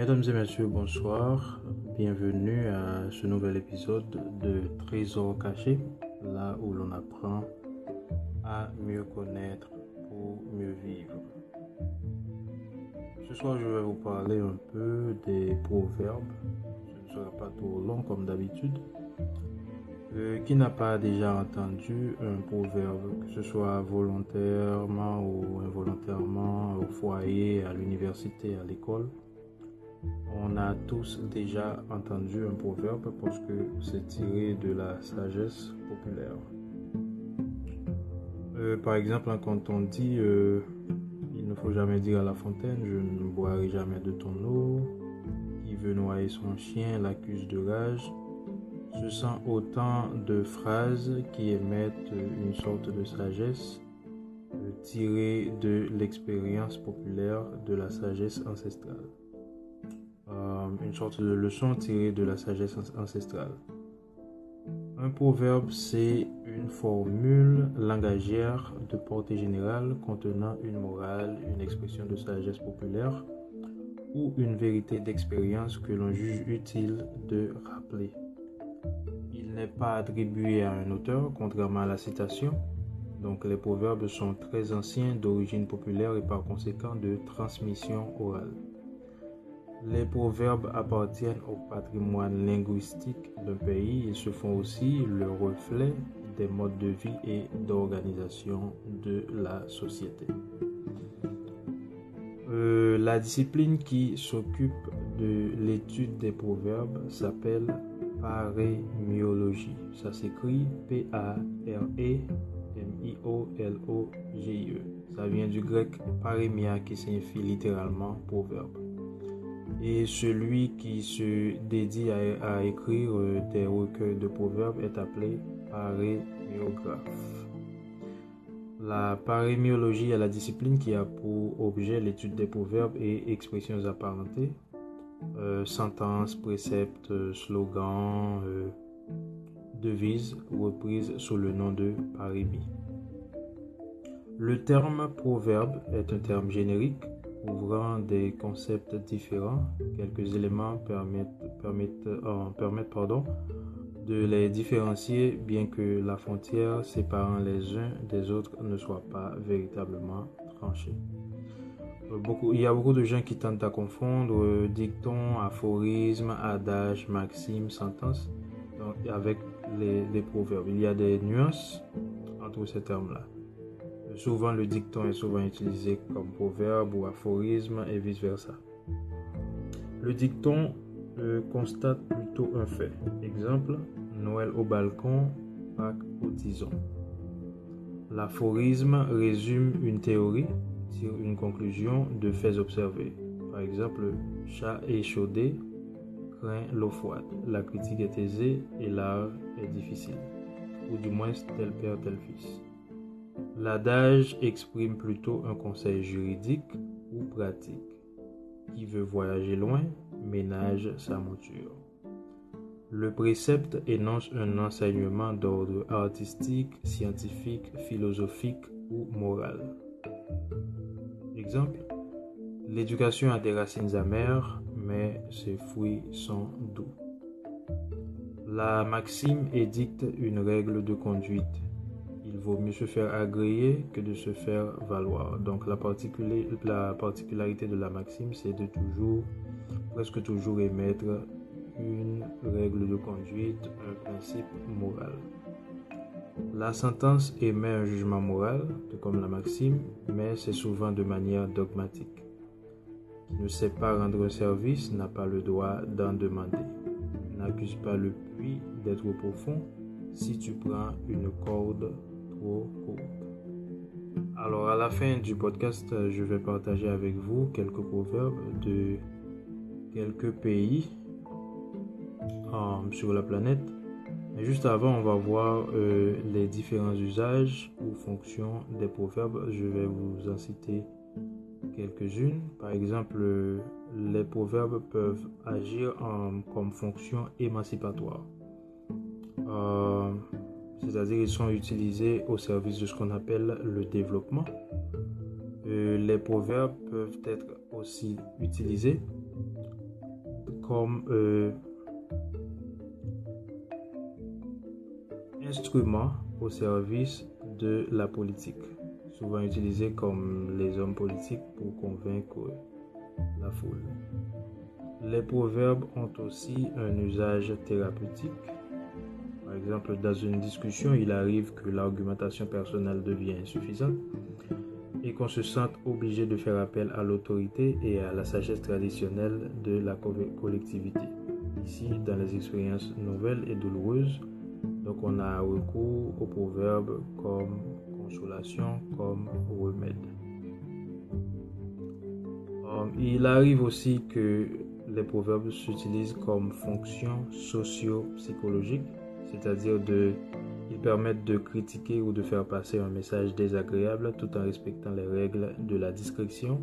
Mesdames et messieurs, bonsoir. Bienvenue à ce nouvel épisode de Trésors cachés, là où l'on apprend à mieux connaître pour mieux vivre. Ce soir, je vais vous parler un peu des proverbes. Ce ne sera pas trop long comme d'habitude. Qui n'a pas déjà entendu un proverbe, que ce soit volontairement ou involontairement, au foyer, à l'université, à l'école? On a tous déjà entendu un proverbe parce que c'est tiré de la sagesse populaire. Par exemple, quand on dit il ne faut jamais dire à la fontaine, je ne boirai jamais de ton eau, qui veut noyer son chien l'accuse de rage. Ce sont autant de phrases qui émettent une sorte de sagesse tirée de l'expérience populaire de la sagesse ancestrale. Une sorte de leçon tirée de la sagesse ancestrale. Un proverbe, c'est une formule langagière de portée générale contenant une morale, une expression de sagesse populaire ou une vérité d'expérience que l'on juge utile de rappeler. Il n'est pas attribué à un auteur, contrairement à la citation. Donc les proverbes sont très anciens, d'origine populaire et par conséquent de transmission orale. Les proverbes appartiennent au patrimoine linguistique d'un pays. Ils se font aussi le reflet des modes de vie et d'organisation de la société. La discipline qui s'occupe de l'étude des proverbes s'appelle parémiologie. Ça s'écrit P-A-R-E-M-I-O-L-O-G-I-E. Ça vient du grec parémia qui signifie littéralement proverbe. Et celui qui se dédie à écrire des recueils de proverbes est appelé parémiographe. La parémiologie est la discipline qui a pour objet l'étude des proverbes et expressions apparentées, sentences, préceptes, slogans, devises reprises sous le nom de parémie. Le terme proverbe est un terme générique ouvrant des concepts différents. Quelques éléments permettent de les différencier, bien que la frontière séparant les uns des autres ne soit pas véritablement tranchée. Il y a beaucoup de gens qui tentent à confondre dicton, aphorisme, adage, maxime, sentence avec les proverbes. Il y a des nuances entre ces termes-là. Souvent, le dicton est souvent utilisé comme proverbe ou aphorisme et vice-versa. Le dicton constate plutôt un fait. Exemple, Noël au balcon, Pâques au tison. L'aphorisme résume une théorie, tire une conclusion de faits observés. Par exemple, chat échaudé craint l'eau froide. La critique est aisée et l'art est difficile. Ou du moins, tel père, tel fils. L'adage exprime plutôt un conseil juridique ou pratique. Qui veut voyager loin, ménage sa monture. Le précepte énonce un enseignement d'ordre artistique, scientifique, philosophique ou moral. Exemple, l'éducation a des racines amères, mais ses fruits sont doux. La maxime édicte une règle de conduite. Il vaut mieux se faire agréer que de se faire valoir. Donc la particularité de la maxime, c'est de presque toujours émettre une règle de conduite, un principe moral. La sentence émet un jugement moral, tout comme la maxime, mais c'est souvent de manière dogmatique. Qui ne sait pas rendre un service n'a pas le droit d'en demander. N'accuse pas le puits d'être profond si tu prends une corde trop courte. Alors à la fin du podcast, je vais partager avec vous quelques proverbes de quelques pays sur la planète. Mais juste avant, on va voir les différents usages ou fonctions des proverbes. Je vais vous en citer quelques-unes. Par exemple, les proverbes peuvent agir comme fonction émancipatoire. C'est-à-dire qu'ils sont utilisés au service de ce qu'on appelle le développement. Les proverbes peuvent être aussi utilisés comme instrument au service de la politique, souvent utilisé comme les hommes politiques pour convaincre la foule. Les proverbes ont aussi un usage thérapeutique. Par exemple, dans une discussion, il arrive que l'argumentation personnelle devient insuffisante et qu'on se sente obligé de faire appel à l'autorité et à la sagesse traditionnelle de la collectivité. Ici, dans les expériences nouvelles et douloureuses, donc on a recours aux proverbes comme consolation, comme remède. Il arrive aussi que les proverbes s'utilisent comme fonction socio-psychologique, c'est-à-dire ils permettent de critiquer ou de faire passer un message désagréable tout en respectant les règles de la discrétion,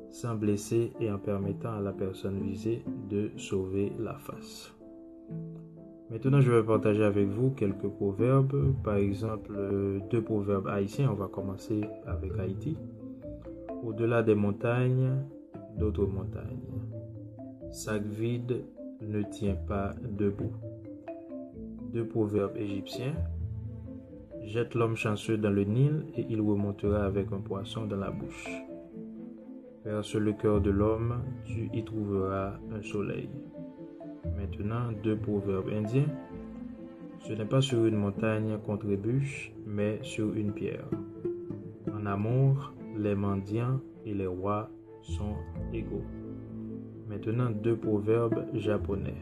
sans blesser et en permettant à la personne visée de sauver la face. Maintenant, je vais partager avec vous quelques proverbes. Par exemple, 2 proverbes haïtiens. On va commencer avec Haïti. Au-delà des montagnes, d'autres montagnes. Sac vide ne tient pas debout. 2 proverbes égyptiens. Jette l'homme chanceux dans le Nil et il remontera avec un poisson dans la bouche. Perce le cœur de l'homme, tu y trouveras un soleil. Maintenant, 2 proverbes indiens. Ce n'est pas sur une montagne qu'on trébuche, mais sur une pierre. En amour, les mendiants et les rois sont égaux. Maintenant, 2 proverbes japonais.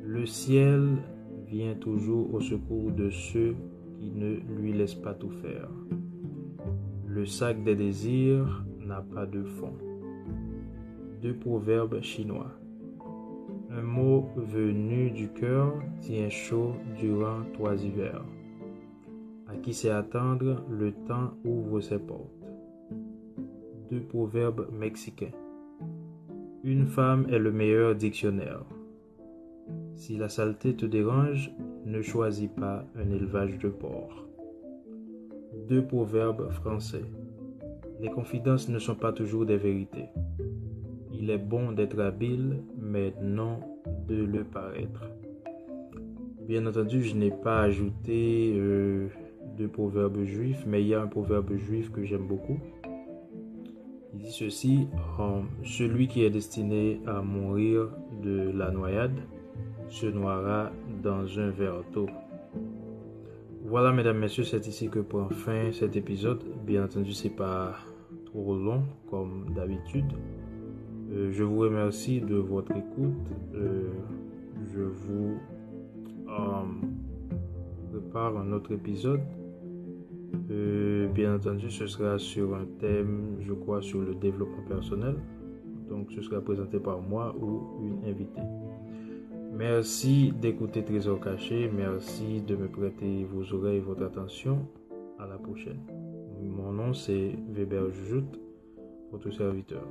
Le ciel vient toujours au secours de ceux qui ne lui laissent pas tout faire. Le sac des désirs n'a pas de fond. 2 proverbes chinois. Un mot venu du cœur tient chaud durant 3 hivers. À qui sait attendre, le temps ouvre ses portes. 2 proverbes mexicains. Une femme est le meilleur dictionnaire. Si la saleté te dérange, ne choisis pas un élevage de porcs. 2 proverbes français. Les confidences ne sont pas toujours des vérités. Il est bon d'être habile, mais non de le paraître. Bien entendu, je n'ai pas ajouté de proverbes juifs, mais il y a un proverbe juif que j'aime beaucoup. Il dit ceci, celui qui est destiné à mourir de la noyade se noiera dans un verre d'eau. Voilà, mesdames, messieurs, c'est ici que prend fin cet épisode. Bien entendu, c'est pas trop long comme d'habitude. Je vous remercie de votre écoute. Je vous prépare un autre épisode. Bien entendu, ce sera sur un thème, je crois, sur le développement personnel. Donc, ce sera présenté par moi ou une invitée. Merci d'écouter Trésor Caché. Merci de me prêter vos oreilles et votre attention. À la prochaine. Mon nom, c'est Weber Jujout, votre serviteur.